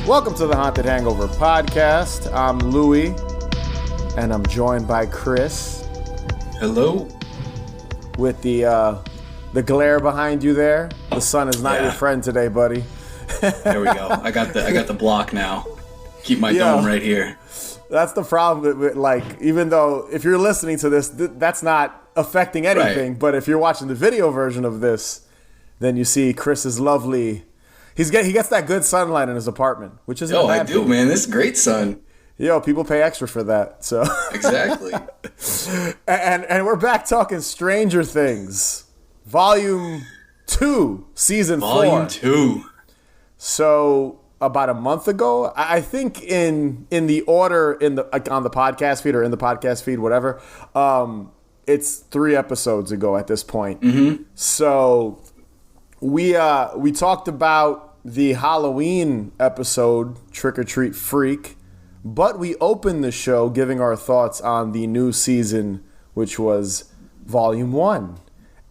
Welcome to the Haunted Hangover podcast. I'm Louie, and I'm joined by Chris. Hello. With the glare behind you there. The sun is not your friend today, buddy. There we go. I got the block now. Keep my dome right here. That's the problem with, like, even though if you're listening to this, that's not affecting anything. Right. But if you're watching the video version of this, then you see Chris's lovely. He gets that good sunlight in his apartment, which is I do, man. This is great sun. People pay extra for that. So exactly. and we're back talking Stranger Things, Volume 2, Season 4. Volume 2. So about a month ago, I think in the order on the podcast feed or in the podcast feed, whatever. It's 3 episodes ago at this point. Mm-hmm. So we talked about the Halloween episode, Trick or Treat Freak, but we opened the show giving our thoughts on the new season, which was Volume 1.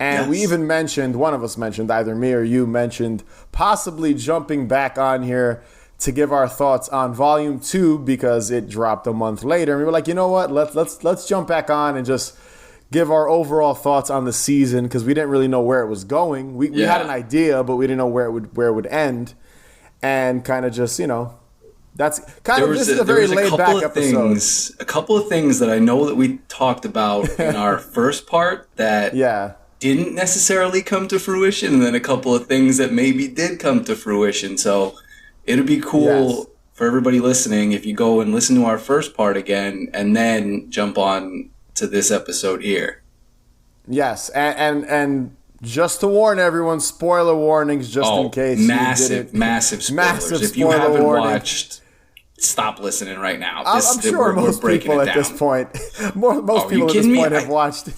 And we even mentioned, one of us mentioned, either me or you mentioned, possibly jumping back on here to give our thoughts on Volume 2 because it dropped a month later. And we were like, you know what, let's jump back on and just give our overall thoughts on the season because we didn't really know where it was going. We had an idea, but we didn't know where it would end. And kind of just, that's kind of, this is a very laid back episode. A couple of things that I know that we talked about in our first part that didn't necessarily come to fruition, and then a couple of things that maybe did come to fruition. So it'd be cool for everybody listening if you go and listen to our first part again and then jump on to this episode here. Yes, and just to warn everyone, spoiler warnings just in case. Massive spoilers. Massive if you haven't warning. watched, stop listening right now. I'm sure most people at this point, most people at this point have watched.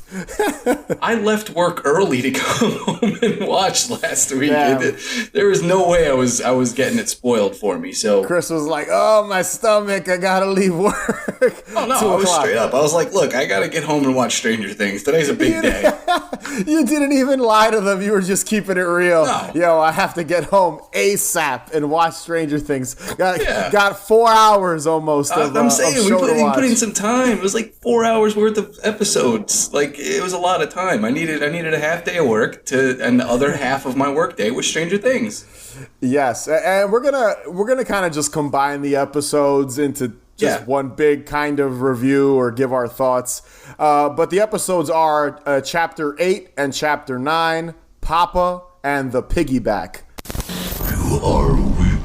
I left work early to come home and watch last week. There was no way I was getting it spoiled for me. So Chris was like, "Oh, my stomach! I gotta leave work." Oh no, I was straight up. I was like, "Look, I gotta get home and watch Stranger Things. Today's a big day." You didn't even lie to them. You were just keeping it real. No. Yo, I have to get home ASAP and watch Stranger Things. Got 4 hours almost. I'm saying we put in some time. It was like 4 hours worth of episodes. Like it was a lot of time. I needed a half day of work and the other half of my work day was Stranger Things. Yes, and we're gonna kind of just combine the episodes into just one big kind of review or give our thoughts. But the episodes are Chapter 8 and Chapter 9, Papa and the Piggyback. You are weak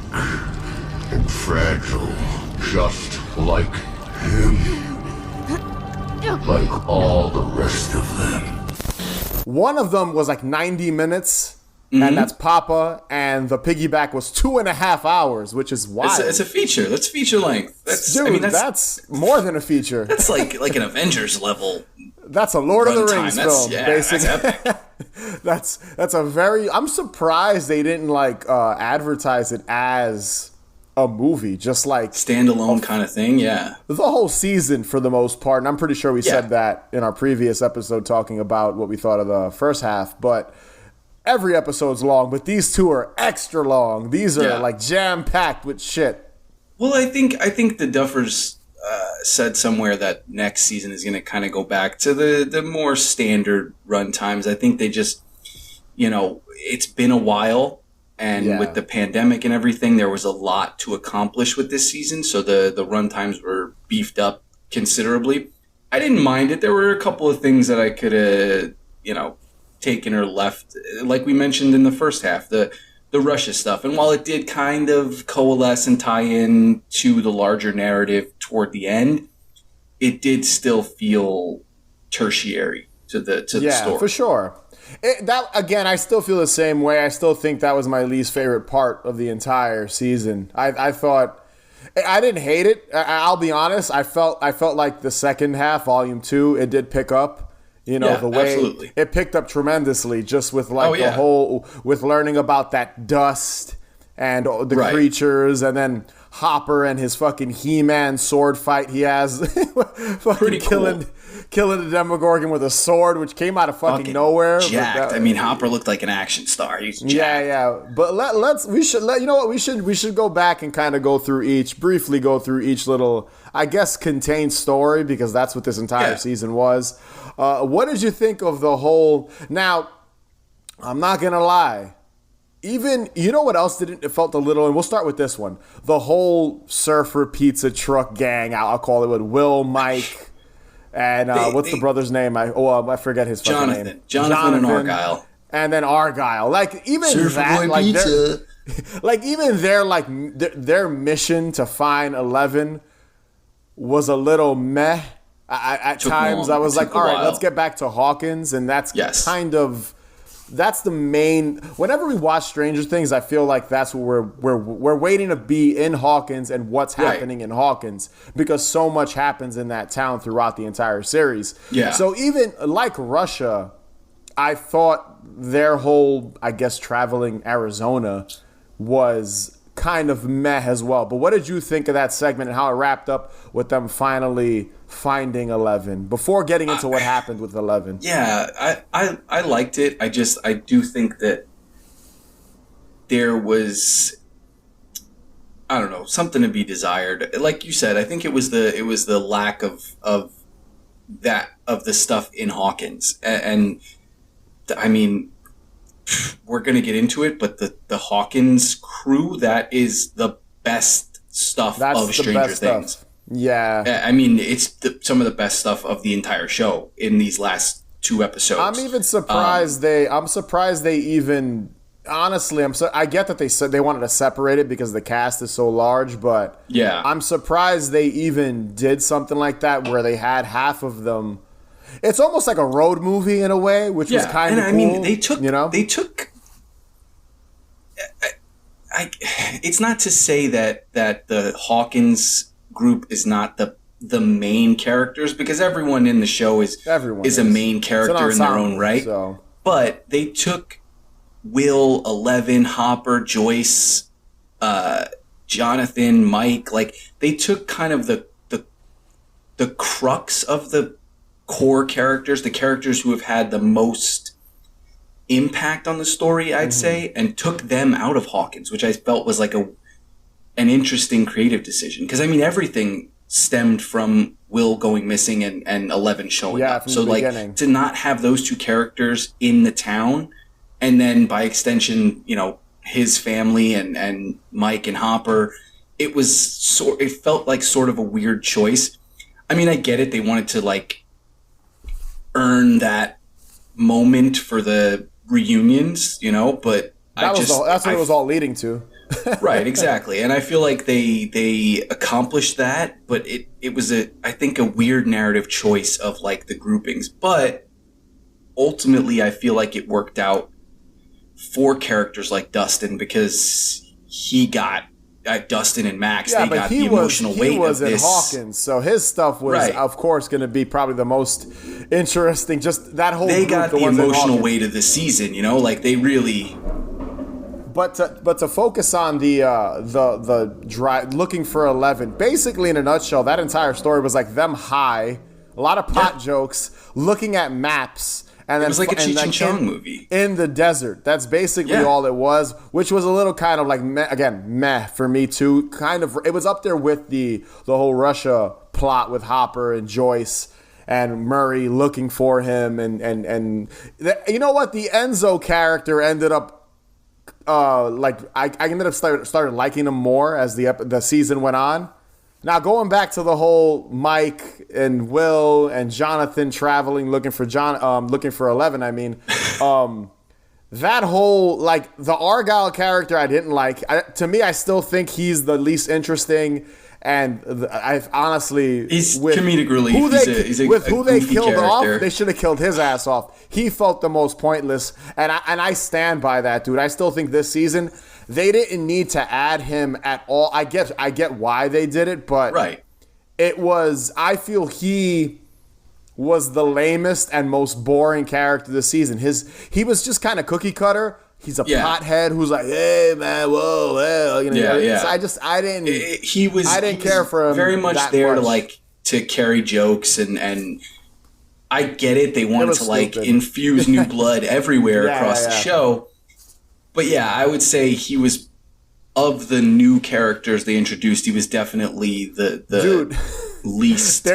and fragile, just like him. Like all the rest of them. One of them was like 90 minutes. And that's Papa, and the Piggyback was 2.5 hours, which is wild. It's a feature. That's feature length. That's more than a feature. That's like an Avengers level. That's a Lord of the Rings film, basically. That's epic. That's a very. I'm surprised they didn't advertise it as a movie, just like standalone kind of thing. Yeah, the whole season for the most part, and I'm pretty sure we said that in our previous episode talking about what we thought of the first half, but. Every episode's long, but these two are extra long. These are like jam-packed with shit. Well, I think the Duffers said somewhere that next season is going to kind of go back to the more standard run times. I think they just, it's been a while, and with the pandemic and everything, there was a lot to accomplish with this season, so the run times were beefed up considerably. I didn't mind it. There were a couple of things that I could have, taken or left, like we mentioned in the first half, the Russia stuff. And while it did kind of coalesce and tie in to the larger narrative toward the end, it did still feel tertiary to the story. Yeah, for sure. I still feel the same way. I still think that was my least favorite part of the entire season. I thought I didn't hate it. I'll be honest. I felt like the second half, Volume 2, it did pick up. The way absolutely. It picked up tremendously just with the whole, with learning about that dust and the creatures, and then Hopper and his fucking He-Man sword fight he has. Fucking killing the Demogorgon with a sword, which came out of fucking nowhere. Jacked. I mean, Hopper looked like an action star. He's jacked. Yeah. But we should go back and kind of briefly go through each little, I guess, contained story, because that's what this entire season was. What did you think of the whole? Now, I'm not gonna lie. Even, you know what else it felt a little, and we'll start with this one. The whole surfer pizza truck gang, I'll call it, with Will, Mike, and what's the brother's name? I forget his fucking name. Jonathan and Argyle. And then Argyle. Like, even surfer that, like, pizza. Like, even their mission to find 11 was a little meh. At times, I was like, all right, let's get back to Hawkins, and that's kind of... That's the main. Whenever we watch Stranger Things, I feel like that's what we're waiting to be in Hawkins and what's happening in Hawkins, because so much happens in that town throughout the entire series. Yeah. So even like Russia, I thought their whole, I guess, traveling Arizona was kind of meh as well. But what did you think of that segment and how it wrapped up with them finally finding 11 before getting into what happened with 11? Yeah, I liked it. I do think that there was, I don't know, something to be desired. Like you said, I think it was the lack of the stuff in Hawkins. And I mean, we're going to get into it, but the Hawkins crew, that is the best stuff of Stranger Things. Stuff. Yeah. I mean, it's some of the best stuff of the entire show in these last 2 episodes. I'm even surprised they even, honestly, I get that they said they wanted to separate it because the cast is so large, but yeah, I'm surprised they even did something like that where they had half of them. It's almost like a road movie in a way, which was kind of cool. I mean, they took. It's not to say that the Hawkins group is not the main characters, because everyone in the show is a main character in their own right. So. But they took Will, 11, Hopper, Joyce, Jonathan, Mike. Like, they took kind of the crux of the core characters, the characters who have had the most impact on the story, I'd say, and took them out of Hawkins, which I felt was like an interesting creative decision. Because, I mean, everything stemmed from Will going missing and 11 showing up. So, like, to not have those two characters in the town, and then by extension, you know, his family and Mike and Hopper, it felt like sort of a weird choice. I mean, I get it. They wanted to, like, earn that moment for the reunions, you know, but that's what it was all leading to. Right, exactly. And I feel like they accomplished that, but it was I think a weird narrative choice of, like, the groupings. But ultimately, I feel like it worked out for characters like Dustin, because he got Dustin and Max, they got the emotional weight of this. He was in Hawkins, so his stuff was, of course, going to be probably the most interesting. Just that whole they group, got the emotional weight of the season, you know, like they really. But to focus on the drive, looking for 11, basically in a nutshell, that entire story was like them high, a lot of pot jokes, looking at maps. And it was like a Cheech and Chong movie. In the desert. That's basically all it was, which was a little kind of like, meh for me too. Kind of, it was up there with the whole Russia plot with Hopper and Joyce and Murray looking for him. And you know what? The Enzo character ended up, I ended up started liking him more as the season went on. Now, going back to the whole Mike and Will and Jonathan traveling, looking for 11, I mean, that whole, like, the Argyle character I didn't like. To me, I still think he's the least interesting. And I honestly, he's comedic relief. With who they killed character. off, they should have killed his ass off. He felt the most pointless, and I stand by that, dude. I still think this season they didn't need to add him at all. I get why they did it, but it was. I feel he was the lamest and most boring character this season. He was just kind of cookie cutter. he's a pothead who's like, hey man, whoa, hey, you know. So I didn't care for him very much there to carry jokes and I get it. They wanted to like infuse new blood everywhere across the show. But yeah, I would say he was, of the new characters they introduced, he was definitely the least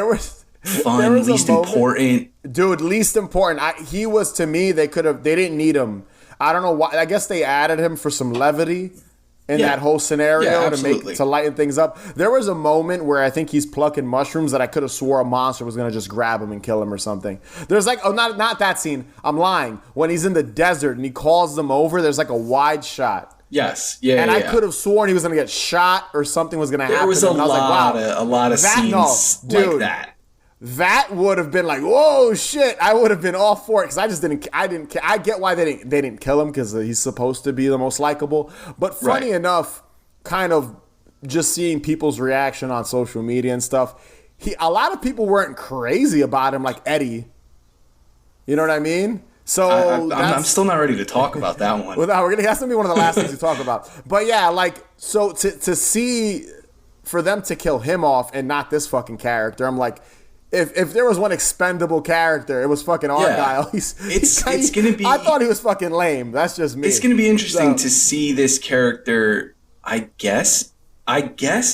fun, least important. Dude, least important. He was, to me, they didn't need him. I don't know why. I guess they added him for some levity in that whole scenario to lighten things up. There was a moment where I think he's plucking mushrooms that I could have swore a monster was going to just grab him and kill him or something. There's like, not that scene. I'm lying. When he's in the desert and he calls them over, there's like a wide shot. Yes. Yeah. And I could have sworn he was going to get shot or something was going to happen. There was a lot of scenes like that. That would have been like, whoa, shit! I would have been all for it because I just didn't. I get why they didn't kill him because he's supposed to be the most likable. But funny enough, kind of just seeing people's reaction on social media and stuff, a lot of people weren't crazy about him, like Eddie. You know what I mean? So I'm still not ready to talk about that one. Well, that's gonna be one of the last things we talk about. But yeah, like so to see for them to kill him off and not this fucking character, I'm like. If there was one expendable character, it was fucking Argyle. It's gonna be. I thought he was fucking lame. That's just me. It's gonna be interesting to see this character. I guess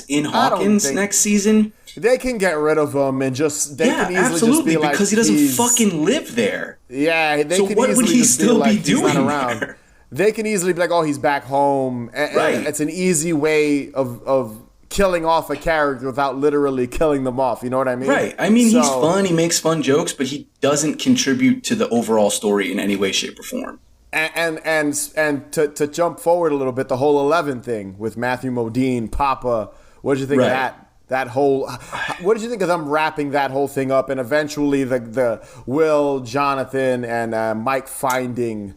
in Hawkins next season. They can get rid of him and just can easily absolutely just be like, because he doesn't fucking live there. Yeah, so what would he still be doing around? There? They can easily be like, oh, he's back home. And it's an easy way of killing off a character without literally killing them off. You know what I mean? Right. I mean, he's fun. He makes fun jokes, but he doesn't contribute to the overall story in any way, shape, or form. And to jump forward a little bit, the whole 11 thing with Matthew Modine, Papa. What did you think of that? That whole. What did you think of them wrapping that whole thing up and eventually the Will, Jonathan, and Mike finding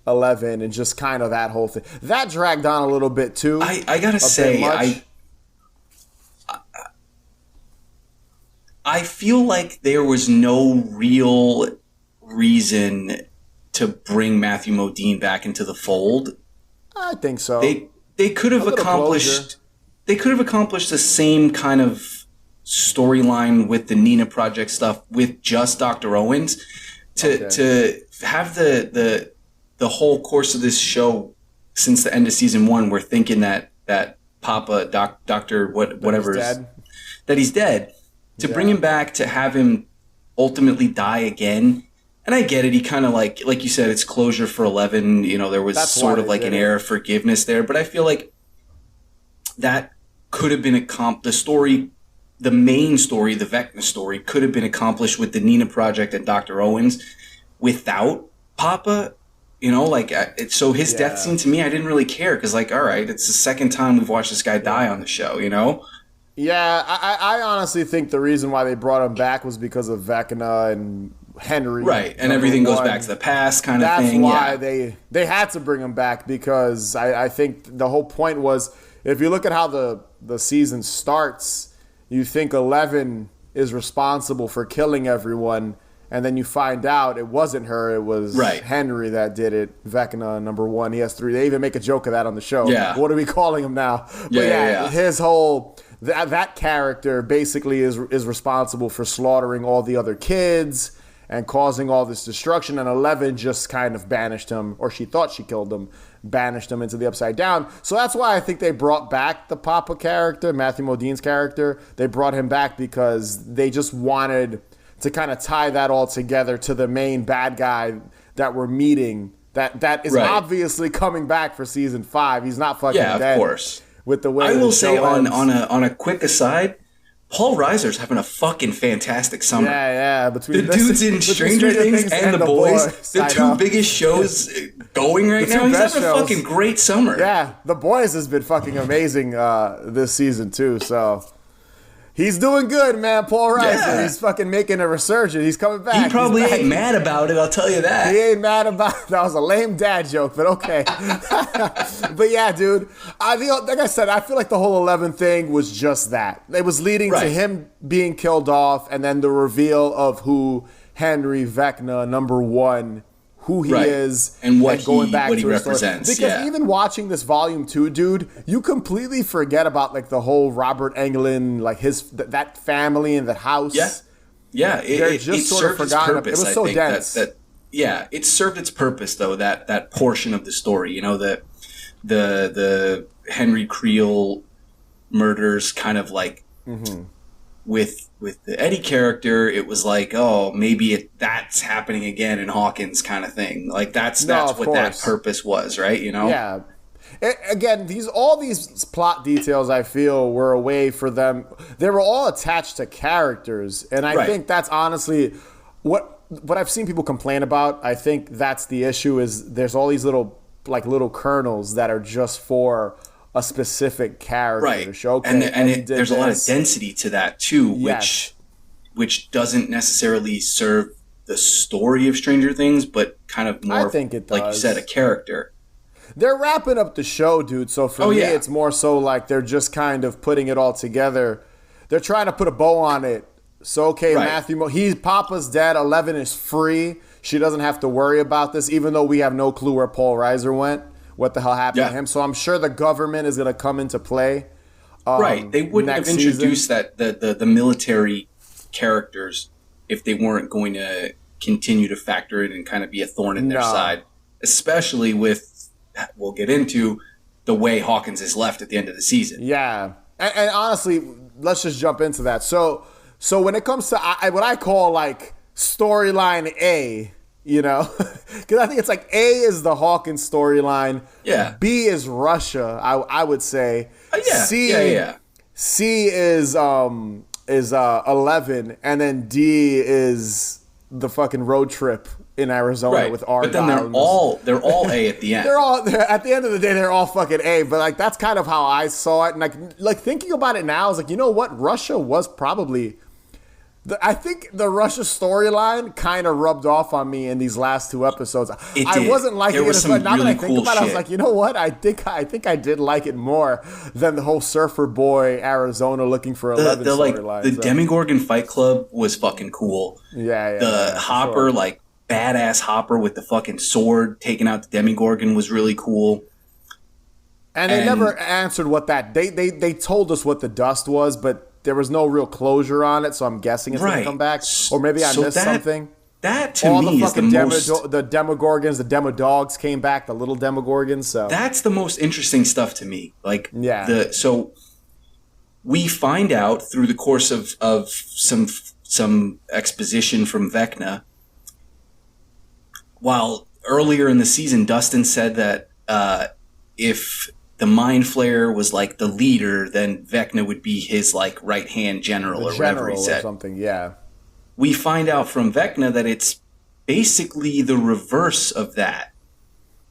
11 and just kind of that whole thing that dragged on a little bit too. I gotta say, I feel like there was no real reason to bring Matthew Modine back into the fold. I think so. They could have accomplished the same kind of storyline with the Nina Project stuff with just Dr. Owens to have the whole course of this show since the end of season 1. We're thinking that Papa Doctor whatever that he's dead. To bring him back, to have him ultimately die again, and I get it. He kind of like you said, it's closure for 11. You know, there was sort of like an air of forgiveness there, but I feel like that could have been the main story, the Vecna story, could have been accomplished with the Nina Project and Dr. Owens without Papa. You know, like so his death scene to me, I didn't really care because, like, all right, it's the second time we've watched this guy die on the show. You know. Yeah, I honestly think the reason why they brought him back was because of Vecna and Henry. Right, and everything goes back to the past kind of thing. That's why they had to bring him back because I think the whole point was, if you look at how the season starts, you think 11 is responsible for killing everyone, and then you find out it wasn't her, it was Henry that did it. Vecna, number 1, he has 3. They even make a joke of that on the show. Yeah. What are we calling him now? But his whole... That character basically is responsible for slaughtering all the other kids and causing all this destruction, and 11 just kind of banished him, or she thought she killed him, banished him into the Upside Down. So that's why I think they brought back the Papa character, Matthew Modine's character. They brought him back because they just wanted to kind of tie that all together to the main bad guy that we're meeting, that is obviously coming back for season 5. He's not fucking dead. Yeah, of course. With the way I will say on a quick aside, Paul Reiser's having a fucking fantastic summer. Yeah. Between the dudes in Stranger Things and The Boys, the two biggest shows going right now. He's having a fucking great summer. Yeah, The Boys has been fucking amazing this season too. So he's doing good, man. Paul Reiser, he's fucking making a resurgence. He's coming back. He probably ain't mad about it, I'll tell you that. He ain't mad about it. That was a lame dad joke, but okay. But yeah, dude. Like I said, I feel like the whole 11 thing was just that. It was leading to him being killed off, and then the reveal of who Henry Vecna, number 1, who he is and what going back what he to his story. represents. Because even watching this volume 2, dude, you completely forget about like the whole Robert Englund, like that family and that house. Yeah, They're just sort of forgotten. Purpose, it was so dense. It served its purpose though. That portion of the story, you know, the Henry Creel murders, kind of like with the Eddie character, it was like, oh, maybe that's happening again in Hawkins, kind of thing. Like that's what that purpose was, right? You know? Yeah. Again, all these plot details, I feel, were a way for them. They were all attached to characters, and I think that's honestly what I've seen people complain about. I think that's the issue. Is there's all these little kernels that are just for a specific character to showcase, and there's a lot of density to that too, which doesn't necessarily serve the story of Stranger Things, but kind of more, I think it does. Like you said, a character. They're wrapping up the show, dude. So for me, it's more so like they're just kind of putting it all together. They're trying to put a bow on it. So, Matthew, Papa's dead. 11 is free. She doesn't have to worry about this, even though we have no clue where Paul Reiser went. What the hell happened to him? So I'm sure the government is going to come into play. They wouldn't have introduced the military characters if they weren't going to continue to factor in and kind of be a thorn in their side, especially with, we'll get into the way Hawkins is left at the end of the season. Yeah. And honestly, let's just jump into that. So when it comes to what I call like storyline A, you know, because I think it's like A is the Hawkins storyline. Yeah. B is Russia, I would say. C is 11, and then D is the fucking road trip in Arizona with Argyle. But then they're all A at the end. They're at the end of the day, they're all fucking A. But like that's kind of how I saw it. And like thinking about it now, I was like, you know what? Russia was probably. I think the Russia storyline kind of rubbed off on me in these last 2 episodes. I wasn't liking it as much. Now that I think about it, I was like, you know what? I think I did like it more than the whole Surfer Boy Arizona looking for 11 storyline. The Demogorgon Fight Club was fucking cool. The Hopper, like badass Hopper with the fucking sword taking out the Demogorgon was really cool. And they never answered what that they told us what the dust was, but there was no real closure on it, so I'm guessing it's going to come back. Or maybe I missed something. That to me is the most... the Demogorgons, the Demodogs came back, the little Demogorgons. So that's the most interesting stuff to me. Like, so we find out through the course of some exposition from Vecna, while earlier in the season, Dustin said that if the Mind Flayer was like the leader, then Vecna would be his like right-hand general or whatever he said. Or something, yeah. We find out from Vecna that it's basically the reverse of that.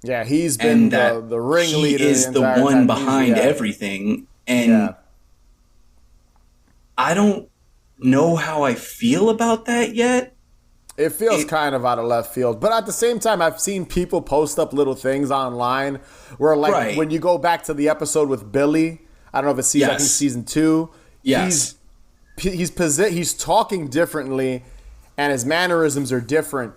Yeah, he's been the ringleader. He is the one behind everything. And I don't know how I feel about that yet. It feels kind of out of left field. But at the same time, I've seen people post up little things online where, like, when you go back to the episode with Billy, I don't know if it's season, I think season 2. Yes. He's talking differently, and his mannerisms are different.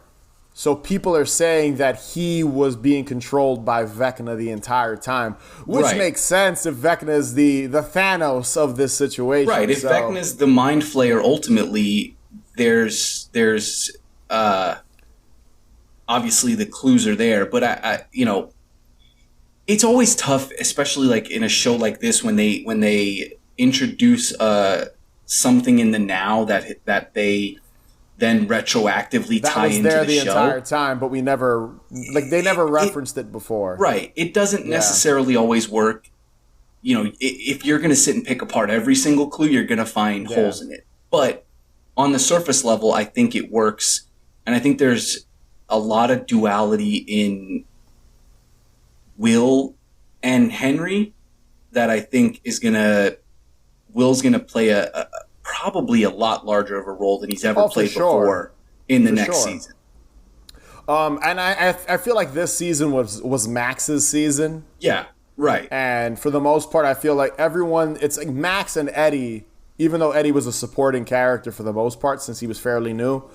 So people are saying that he was being controlled by Vecna the entire time, which makes sense if Vecna is the Thanos of this situation. Right. If Vecna's the Mind Flayer, ultimately, there's obviously the clues are there, but I it's always tough, especially like in a show like this when they introduce something in the now that they then retroactively tie into the show. That was there the entire time, but we never they never referenced it before. Right. It doesn't necessarily always work. You know, if you're going to sit and pick apart every single clue, you're going to find holes in it. But on the surface level, I think it works. And I think there's a lot of duality in Will and Henry that I think Will's going to play probably a lot larger of a role than he's ever played before in the next season. And I feel like this season was Max's season. Yeah, right. And for the most part, I feel like it's like Max and Eddie, even though Eddie was a supporting character for the most part since he was fairly new.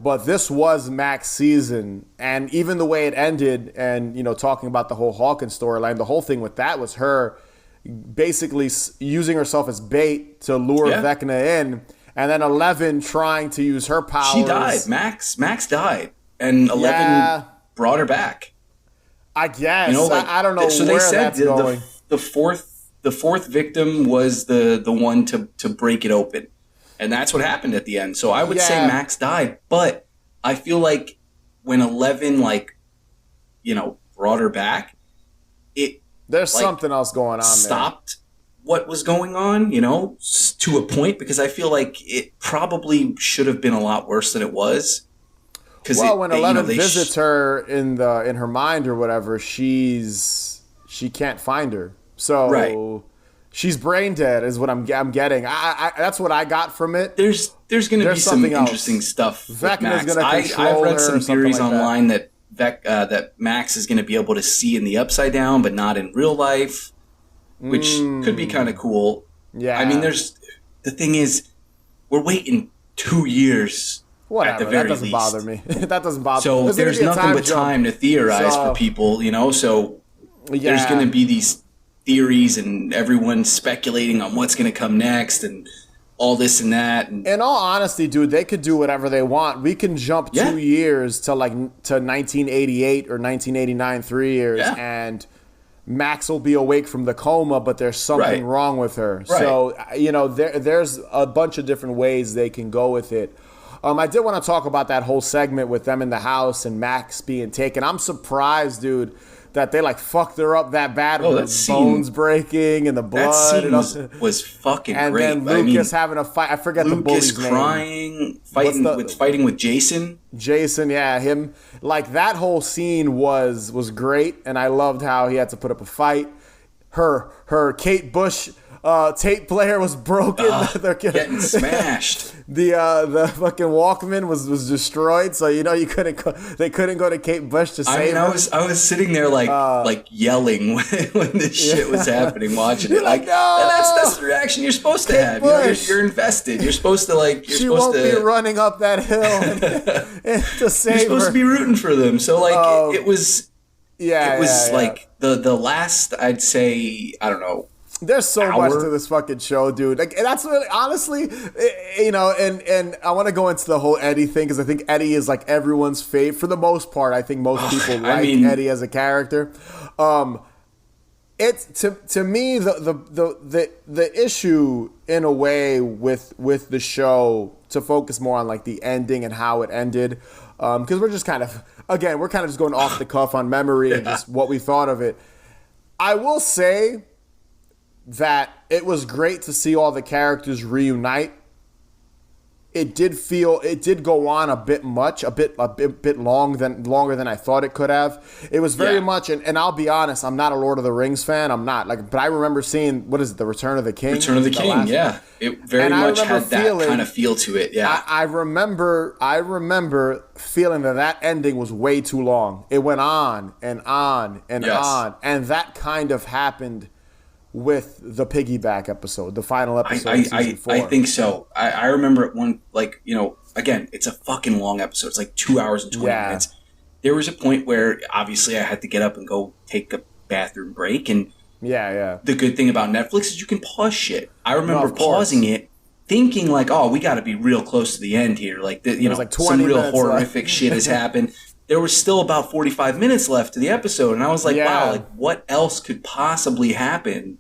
But this was Mac's season, and even the way it ended, and talking about the whole Hawkins storyline, the whole thing with that was her basically using herself as bait to lure Vecna in, and then 11 trying to use her powers. She died. Max died, and 11 brought her back. I guess. I don't know. So where they said that's going. The fourth victim was the one to break it open. And that's what happened at the end. So I would say Max died, but I feel like when 11 brought her back, there's something else going on. Stopped what was going on, to a point, because I feel like it probably should have been a lot worse than it was. Well, when 11 visits her in her mind or whatever, she can't find her. So she's brain dead is what I'm getting. I that's what I got from it. There's going to be some interesting stuff with Max. I've read some theories online that Max is going to be able to see in the Upside Down, but not in real life, which could be kind of cool. Yeah. I mean, the thing is, we're waiting 2 years. Whatever. At the very that doesn't least. bother me. That doesn't bother me. So there's nothing but time to theorize for people, So there's going to be these theories and everyone speculating on what's going to come next and all this and that. And in all honesty, dude, they could do whatever they want. We can jump 2 years to 1988 or 1989, 3 years, and Max will be awake from the coma, but there's something wrong with her. Right. So, there's a bunch of different ways they can go with it. I did want to talk about that whole segment with them in the house and Max being taken. I'm surprised, dude, that they fucked her up that bad with the bones breaking and the blood. That scene was fucking and great. And then Lucas having a fight. I forget the bully's name. Lucas crying, fighting with Jason. Jason, yeah, him. That whole scene was great, and I loved how he had to put up a fight. Her Kate Bush tape player was broken. They're getting smashed. The fucking Walkman was destroyed, so they couldn't go to Kate Bush to save her. I was sitting there yelling when this shit was happening, watching it. No! And that's the reaction you're supposed to have. You're invested. You're supposed to she won't be running up that hill and to save her. You're supposed to be rooting for them. So it was. Yeah, it was the last, I'd say, I don't know. There's so much to this fucking show, dude. And that's really, honestly, and I want to go into the whole Eddie thing because I think Eddie is everyone's fave for the most part. I think most people like Eddie as a character. It's to me the issue in a way with the show, to focus more on the ending and how it ended, because we're just kind of just going off the cuff on memory and just what we thought of it. I will say that it was great to see all the characters reunite. It did go on a bit longer than I thought it could have. It was very much, and I'll be honest, I'm not a Lord of the Rings fan. I'm not but I remember seeing, what is it, The Return of the King? Return of the King, yeah. It very much had that kind of feel to it, yeah. I remember feeling that ending was way too long. It went on and on and on, and that kind of happened with the piggyback episode, the final episode of season 4. I think so. I remember it one, again, it's a fucking long episode. It's 2 hours and 20 minutes. There was a point where obviously I had to get up and go take a bathroom break. And the good thing about Netflix is you can pause shit. I remember pausing it, thinking we got to be real close to the end here. Some real horrific shit has happened. There was still about 45 minutes left to the episode. And I was wow, what else could possibly happen?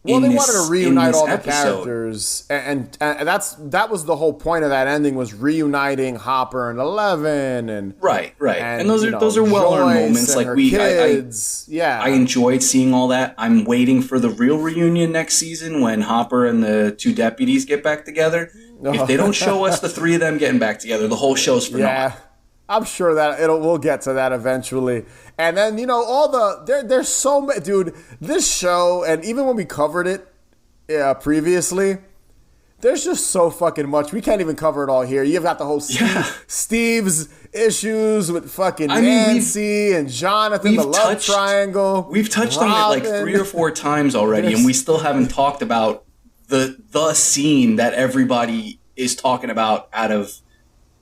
Well, they wanted to reunite all the characters, and that was the whole point of that ending, was reuniting Hopper and 11, and right, and those are well-earned moments. I enjoyed seeing all that. I'm waiting for the real reunion next season when Hopper and the 2 deputies get back together. If they don't show us the 3 of them getting back together, the whole show's for naught. I'm sure that we'll get to that eventually. And then, there's so many, dude, this show, and even when we covered it previously, there's just so fucking much. We can't even cover it all here. You've got the whole Steve's issues with fucking Nancy and Jonathan, the love triangle. We've touched on it 3 or 4 times already, and we still haven't talked about the scene that everybody is talking about out of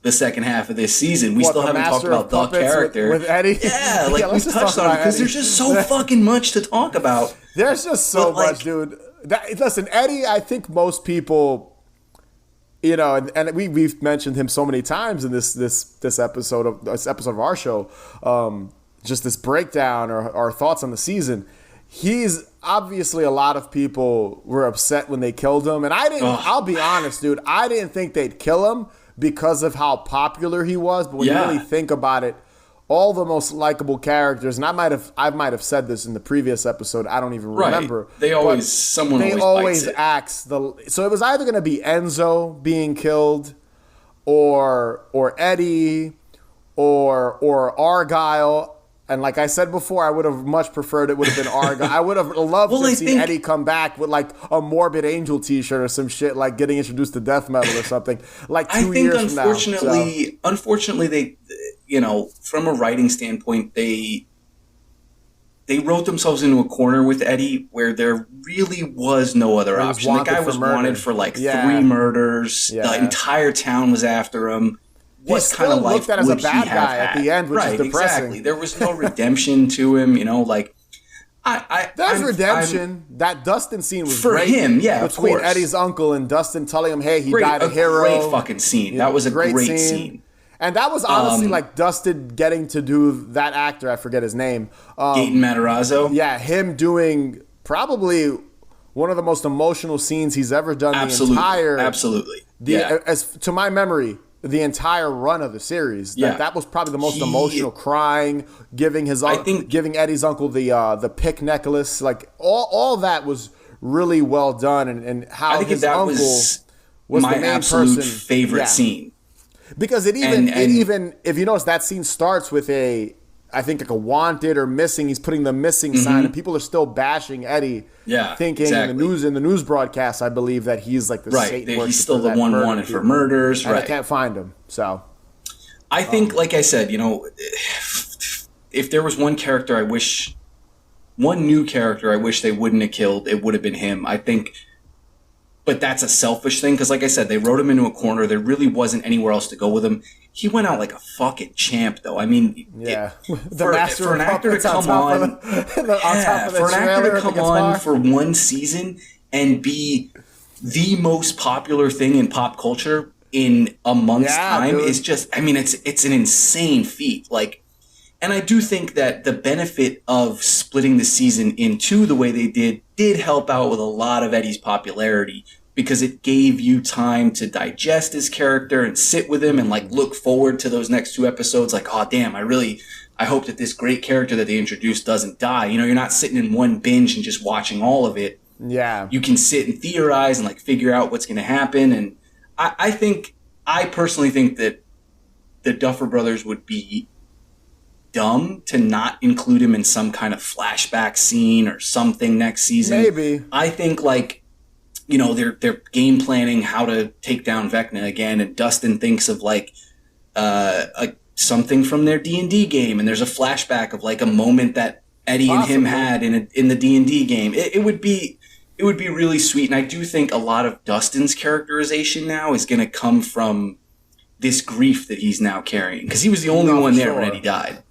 the second half of this season. We What, still the haven't talked Master of about the Puppets character. with Eddie? Yeah, like Yeah, we've touched on it because there's just so fucking much to talk about. There's just so But, like- much, dude. Listen, Eddie, I think most people, you know, and we've mentioned him so many times in this episode of our show, just this breakdown or our thoughts on the season. He's obviously, a lot of people were upset when they killed him, and I didn't. I'll be honest, dude. I didn't think they'd kill him because of how popular he was. But when you really think about it, all the most likable characters, and I might have said this in the previous episode. I don't even remember. They always always axe the. So it was either going to be Enzo being killed, or Eddie, or Argyle. And like I said before, I would have much preferred it would have been Argyle. I would have loved to see Eddie come back with like a Morbid Angel t-shirt or some shit, like getting introduced to death metal or something, like 2 years from now. Unfortunately, they, you know, from a writing standpoint, they wrote themselves into a corner with Eddie where there really was no other option. The guy was wanted for like 3 murders. Yeah. The entire town was after him. What kind of life looked at as a bad guy at the end, which is depressing. Exactly. There was no redemption to him, you know, like there's redemption. That Dustin scene was for great him, yeah, between of course. Eddie's uncle and Dustin telling him, "Hey, he died a hero." Great fucking scene. That was a great scene. And that was honestly like Dustin getting to do that actor. I forget his name. Gaten Matarazzo. Yeah, him doing probably one of the most emotional scenes he's ever done. Absolutely. As to my memory, the entire run of the series. That was probably the most emotional, crying, giving Eddie's uncle the pick necklace. Like all that was really well done, and how his uncle was my the main absolute favorite scene. Because it even if you notice, that scene starts with I think like a wanted or missing. He's putting the missing sign, and people are still bashing Eddie. Yeah, thinking in the news broadcast, I believe that he's like the Satan worshiper. He's still the one wanted for murders. And I can't find him. So I think, like I said, you know, if there was one new character I wish they wouldn't have killed, it would have been him. I think. But that's a selfish thing because, like I said, they wrote him into a corner. There really wasn't anywhere else to go with him. He went out like a fucking champ, though. I mean, for an actor to come on for one season and be the most popular thing in pop culture in a month's time is just, I mean, it's an insane feat. Like, and I do think that the benefit of splitting the season in 2 the way they did help out with a lot of Eddie's popularity because it gave you time to digest his character and sit with him and like look forward to those next 2 episodes. Like, oh damn, I hope that this great character that they introduced doesn't die. You know, you're not sitting in one binge and just watching all of it. Yeah. You can sit and theorize and like figure out what's going to happen. And I personally think that the Duffer Brothers would be dumb to not include him in some kind of flashback scene or something next season. Maybe. I think like, you know, they're game planning how to take down Vecna again, and Dustin thinks of like something from their D&D game, and there's a flashback of like a moment that Eddie and him had in the D&D game. It would be really sweet, and I do think a lot of Dustin's characterization now is going to come from this grief that he's now carrying, because he was the only one there when Eddie died.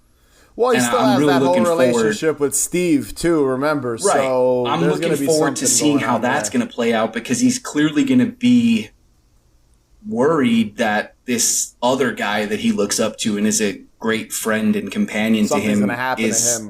Well, he still has that whole relationship with Steve, too, remember? Right. So I'm looking forward to seeing how that's going to play out, because he's clearly going to be worried that this other guy that he looks up to and is a great friend and companion to him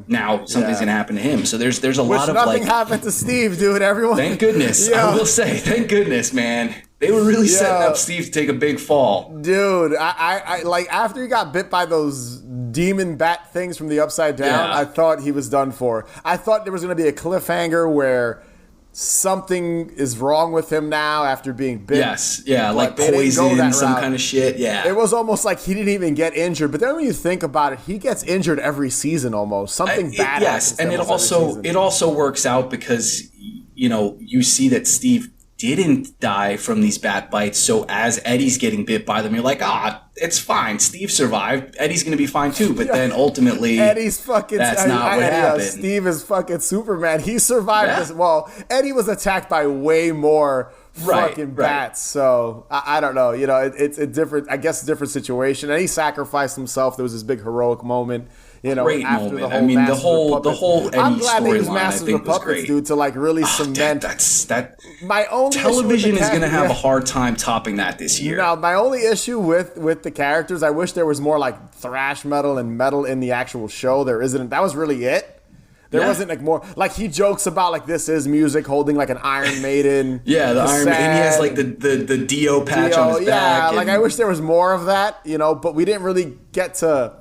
now something's going to happen to him. So there's a lot of nothing happened to Steve, dude. Everyone. Thank goodness. Yeah. I will say, thank goodness, man. They were really setting up Steve to take a big fall. Dude, I like after he got bit by those demon bat things from the Upside Down, I thought he was done for. I thought there was going to be a cliffhanger where something is wrong with him now after being bit. Yes, yeah, like poison, some kind of shit, yeah. It was almost like he didn't even get injured. But then when you think about it, he gets injured every season almost. Something bad happens to him. And it also works out because, you know, you see that Steve didn't die from these bat bites. So as Eddie's getting bit by them, you're like, it's fine. Steve survived. Eddie's going to be fine too. But then ultimately, Eddie's fucking. That's not what happened. Steve is fucking Superman. He survived this. Well, Eddie was attacked by way more fucking bats. So I don't know. You know, it's a different, I guess, different situation. And he sacrificed himself. There was this big heroic moment. You know, great after moment. the whole the whole Eddie I'm glad they used storyline, Masters of the Puppets, dude, to like really cement. That my only television is going to have a hard time topping that this year. No, my only issue with the characters, I wish there was more like thrash metal and metal in the actual show. There isn't. That was really it. There wasn't like more, like he jokes about like this is music, holding like an Iron Maiden. Yeah, the Iron Maiden. And he has like the Dio patch on his back. Yeah, like I wish there was more of that, you know, but we didn't really get to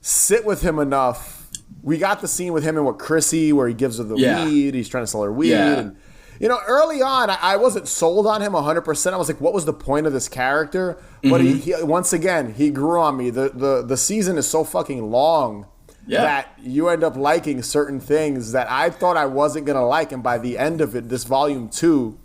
sit with him enough. We got the scene with him and with Chrissy where he gives her the weed. He's trying to sell her weed. Yeah. And, you know, early on, I wasn't sold on him 100%. I was like, what was the point of this character? But he once again, he grew on me. The season is so fucking long. That you end up liking certain things that I thought I wasn't going to like. And by the end of it, this volume 2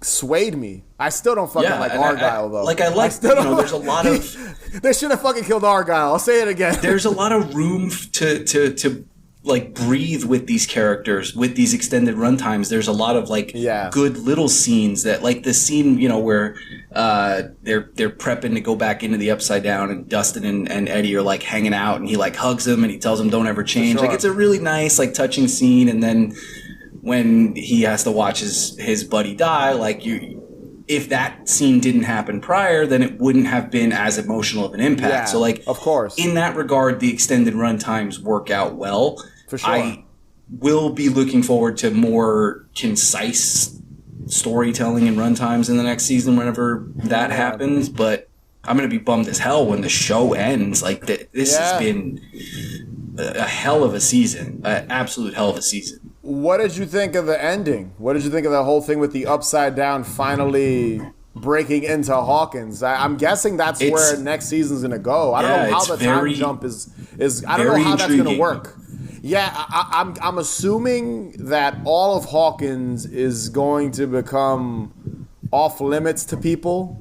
swayed me. I still don't fucking like Argyle, though. Like, I like, there's a lot of... They should have fucking killed Argyle. I'll say it again. There's a lot of room to like, breathe with these characters, with these extended runtimes. There's a lot of, like, good little scenes that, like, the scene, you know, where they're prepping to go back into the Upside Down, and Dustin and Eddie are, like, hanging out, and he, like, hugs them, and he tells them don't ever change. Like, it's a really nice, like, touching scene, and then when he has to watch his buddy die, like, if that scene didn't happen prior, then it wouldn't have been as emotional of an impact. Yeah, so, like, of course, in that regard, the extended run times work out well. For sure. I will be looking forward to more concise storytelling and run times in the next season whenever that happens, but I'm going to be bummed as hell when the show ends. Like, this has been a hell of a season, an absolute hell of a season. What did you think of the ending? What did you think of the whole thing with the Upside Down finally breaking into Hawkins? I'm guessing that's where next season's going to go. I don't know how the time jump is. I don't know how that's going to work. Yeah, I'm assuming that all of Hawkins is going to become off limits to people,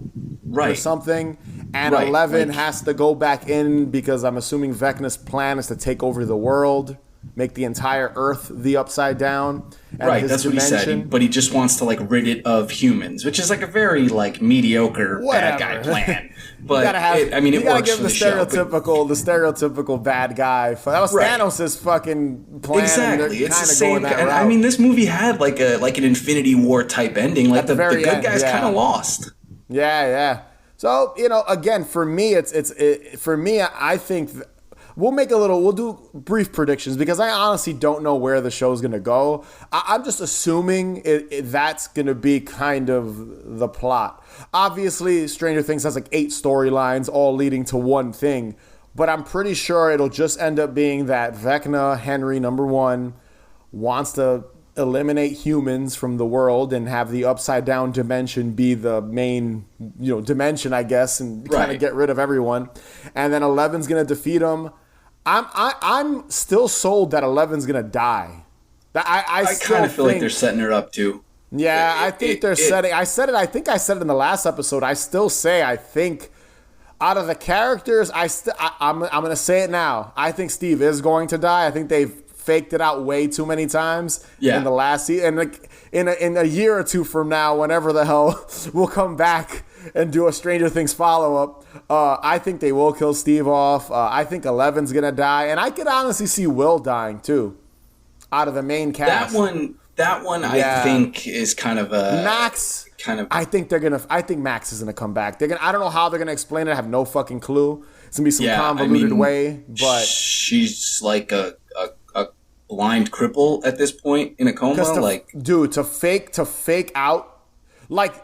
or something. And 11 has to go back in because I'm assuming Vecna's plan is to take over the world, make the entire Earth the Upside Down. And that's what he said. But he just wants to, like, rid it of humans, which is, like, a very, like, mediocre bad guy plan. But it works for the show. The stereotypical bad guy. That was Thanos' fucking plan. Exactly. It's the same. And I mean, this movie had like an Infinity War type ending. Like the good guys kind of lost. Yeah. So, you know, again, for me, I think we'll do brief predictions because I honestly don't know where the show's going to go. I'm just assuming that's going to be kind of the plot. Obviously, Stranger Things has like 8 storylines all leading to one thing, but I'm pretty sure it'll just end up being that Vecna, Henry, number 1, wants to eliminate humans from the world and have the Upside Down dimension be the main, dimension, I guess, and kind of get rid of everyone. And then 11's going to defeat him. I'm still sold that 11's going to die. I kind of feel like they're setting her up too. Yeah, I think they're setting. I think I said it in the last episode. I still say I think out of the characters, I'm going to say it now. I think Steve is going to die. I think they've faked it out way too many times in the last season. And like in a year or two from now, whenever the hell we'll come back and do a Stranger Things follow-up, I think they will kill Steve off. I think 11's going to die. And I could honestly see Will dying too out of the main cast. That one I think is kind of a Max. I think Max is gonna come back. I don't know how they're gonna explain it. I have no fucking clue. It's gonna be some convoluted way, but she's like a blind cripple at this point in a coma. To fake out, like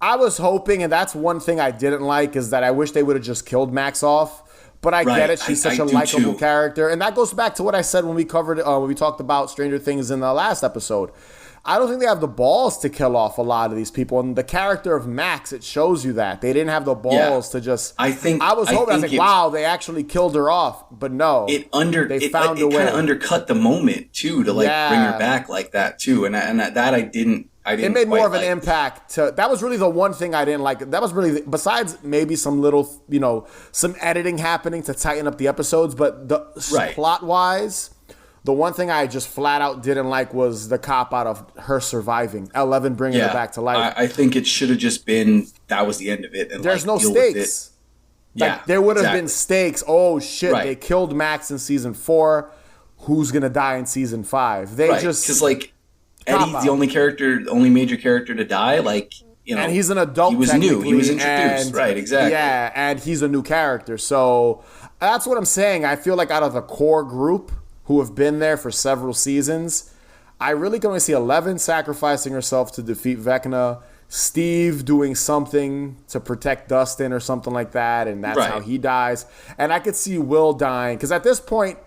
I was hoping, and that's one thing I didn't like is that I wish they would have just killed Max off. But I get it. She's such a likable character. And that goes back to what I said when we talked about Stranger Things in the last episode. I don't think they have the balls to kill off a lot of these people. And the character of Max, it shows you that. They didn't have the balls to just... I was like, wow, they actually killed her off. But no. It kind of undercut the moment, too, to bring her back like that, too. And that I didn't... It made more of an impact. That was really the one thing I didn't like. That was really, besides maybe some little, some editing happening to tighten up the episodes, but plot-wise, The one thing I just flat out didn't like was the cop out of her surviving. 11 bringing her back to life. I think it should have just been that was the end of it. And there's no stakes. Like, there would have been stakes. Oh shit! They killed Max in season 4. Who's gonna die in season 5? They just because like Eddie's the only major character to die. Like and he's an adult. He was new. He was introduced. Right. Exactly. Yeah, and he's a new character. So that's what I'm saying. I feel like out of the core group who have been there for several seasons, I really can only see 11 sacrificing herself to defeat Vecna, Steve doing something to protect Dustin or something like that, and that's how he dies. And I could see Will dying, because at this point,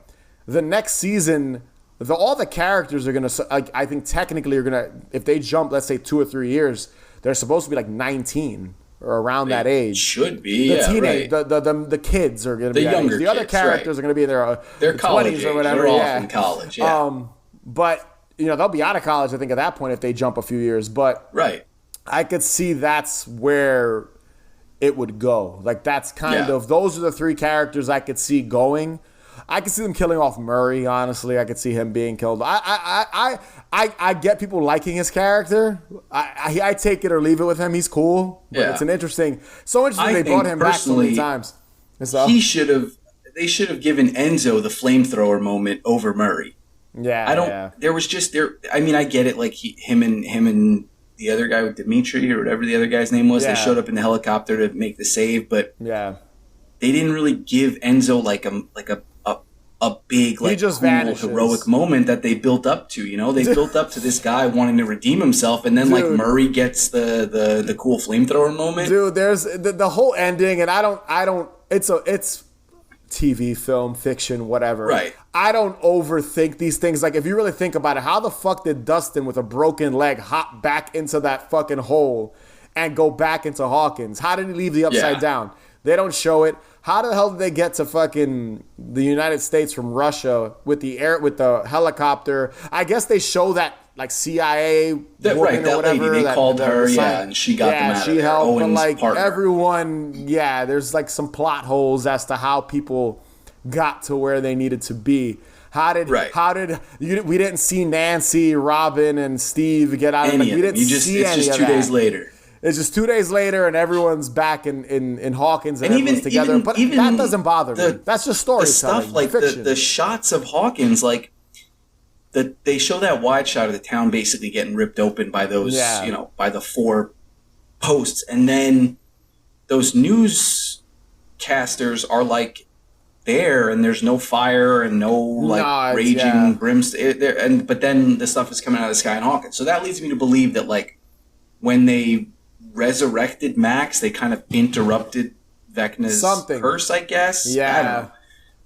the next season, all the characters are going to, I think technically are going to, if they jump, let's say 2 or 3 years, they're supposed to be like 19 or around that age. Should be, the teenage, the kids are going to be the younger the other characters are going to be in their college 20s or whatever. They're off in college, but they'll be out of college, I think, at that point if they jump a few years. But I could see that's where it would go. Like, that's kind of, those are the 3 characters I could see going. I could see them killing off Murray, honestly. I could see him being killed. I get people liking his character. I take it or leave it with him. He's cool. But it's an interesting... So interesting they brought him back so many times. They should have given Enzo the flamethrower moment over Murray. There was just... I mean, I get it. Like, him and the other guy with Dimitri, or whatever the other guy's name was, they showed up in the helicopter to make the save, but... They didn't really give Enzo like a big, like, cool, heroic moment that they built up to. They built up to this guy wanting to redeem himself, and then like Murray gets the cool flamethrower moment. Dude, there's the whole ending, and I don't. It's TV, film, fiction, whatever. Right. I don't overthink these things. Like, if you really think about it, how the fuck did Dustin with a broken leg hop back into that fucking hole and go back into Hawkins? How did he leave the upside down? They don't show it. How the hell did they get to fucking the United States from Russia with the helicopter? I guess they show that, like, CIA woman that or whatever. Lady, they called her, and she got them out of there. Helped, Owen's but like partner. everyone, there's like some plot holes as to how people got to where they needed to be. We didn't see Nancy, Robin, and Steve get out of it. We didn't see any of that. It's just 2 days later. It's just 2 days later, and everyone's back in Hawkins, and everyone's together. But that doesn't bother me. That's just storytelling. The stuff, like the shots of Hawkins, like they show that wide shot of the town basically getting ripped open by those, by the 4 posts, and then those newscasters are like there, and there's no fire and no raging brimstone. But then the stuff is coming out of the sky in Hawkins. So that leads me to believe that, like, when they resurrected Max, they kind of interrupted Vecna's curse, I guess. I don't know.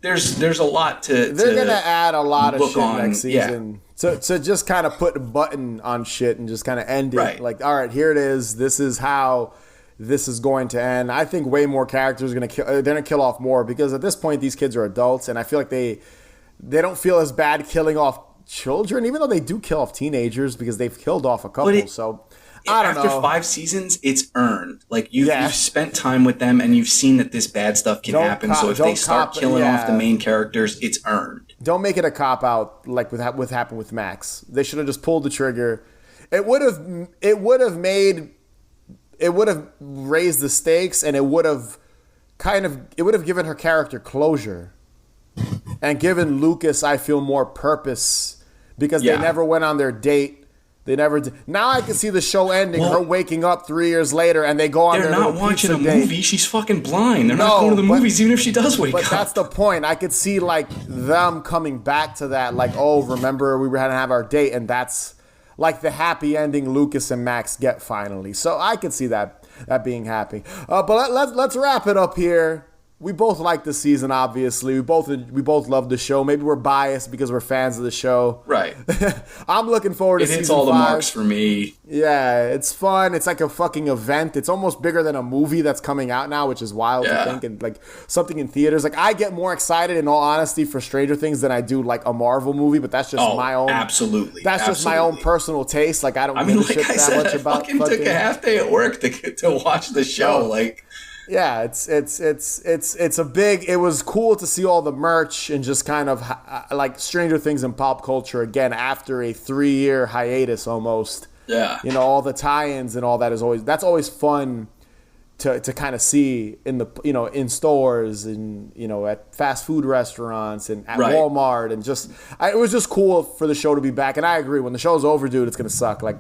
There's a lot to... They're going to add a lot of shit next season. To just kind of put a button on shit and just kind of end it. Like, all right, here it is. This is how this is going to end. I think way more characters are going to kill... They're going to kill off more, because at this point, these kids are adults, and I feel like they don't feel as bad killing off children, even though they do kill off teenagers, because they've killed off a couple, I don't know. After 5 seasons, it's earned. Like, you've spent time with them, and you've seen that this bad stuff can happen. So if they start killing off the main characters, it's earned. Don't make it a cop-out like what happened with Max. They should have just pulled the trigger. It would have raised the stakes, and it would have given her character closure, and given Lucas, I feel, more purpose, because they never went on their date. They never did. Now I can see the show ending, her waking up 3 years later, and they go on their little pizza date. They're not watching a movie. She's fucking blind. They're not going to the movies, even if she does wake up. But that's the point. I could see, like, them coming back to that, like, oh, remember we were going to have our date, and that's like the happy ending Lucas and Max get finally. So I could see that being happy. But let's wrap it up here. We both like the season, obviously. We both love the show. Maybe we're biased because we're fans of the show. Right. I'm looking forward to season 5. It hits all the marks for me. Yeah, it's fun. It's like a fucking event. It's almost bigger than a movie that's coming out now, which is wild to think. And like something in theaters. Like, I get more excited, in all honesty, for Stranger Things than I do like a Marvel movie. But that's just my own. Absolutely. That's just my own personal taste. Like, I don't give a shit that much about. I fucking took a half day at work to watch the show. Yeah, it's a big. It was cool to see all the merch and just kind of like Stranger Things in pop culture again after a 3-year hiatus almost. Yeah, all the tie-ins and all that that's always fun to kind of see in the in stores and at fast food restaurants and at Walmart and it was just cool for the show to be back. And I agree, when the show's over, dude, it's gonna suck. Like,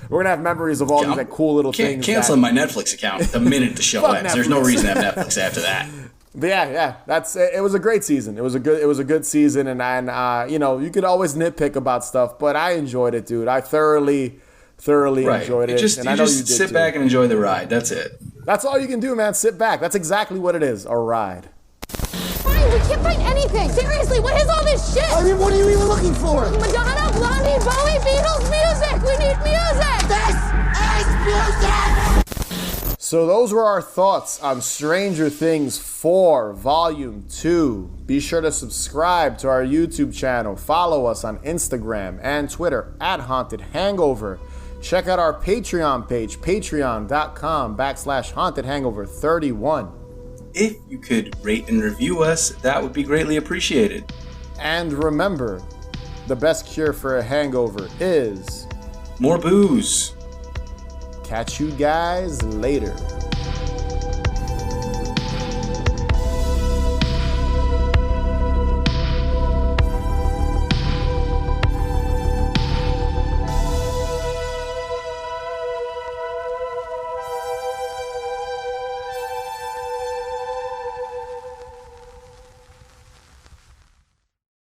we're gonna have memories of all these like cool little things. Canceling my Netflix account the minute the show ends. Netflix. There's no reason to have Netflix after that. But yeah, it was a great season. It was a good season, and you could always nitpick about stuff, but I enjoyed it, dude. I thoroughly enjoyed it. And I know you did sit back and enjoy the ride. That's it. That's all you can do, man. Sit back. That's exactly what it is, a ride. Fine, we can't find anything. Seriously, what is all this shit? I mean, what are you even looking for? Madonna, Blondie, Bowie, Beatles, music. We need music. This is music. So those were our thoughts on Stranger Things 4, Volume 2. Be sure to subscribe to our YouTube channel. Follow us on Instagram and Twitter at Haunted Hangover. Check out our Patreon page, patreon.com/Haunted Hangover 31. If you could rate and review us, that would be greatly appreciated. And remember, the best cure for a hangover is more booze. Catch you guys later.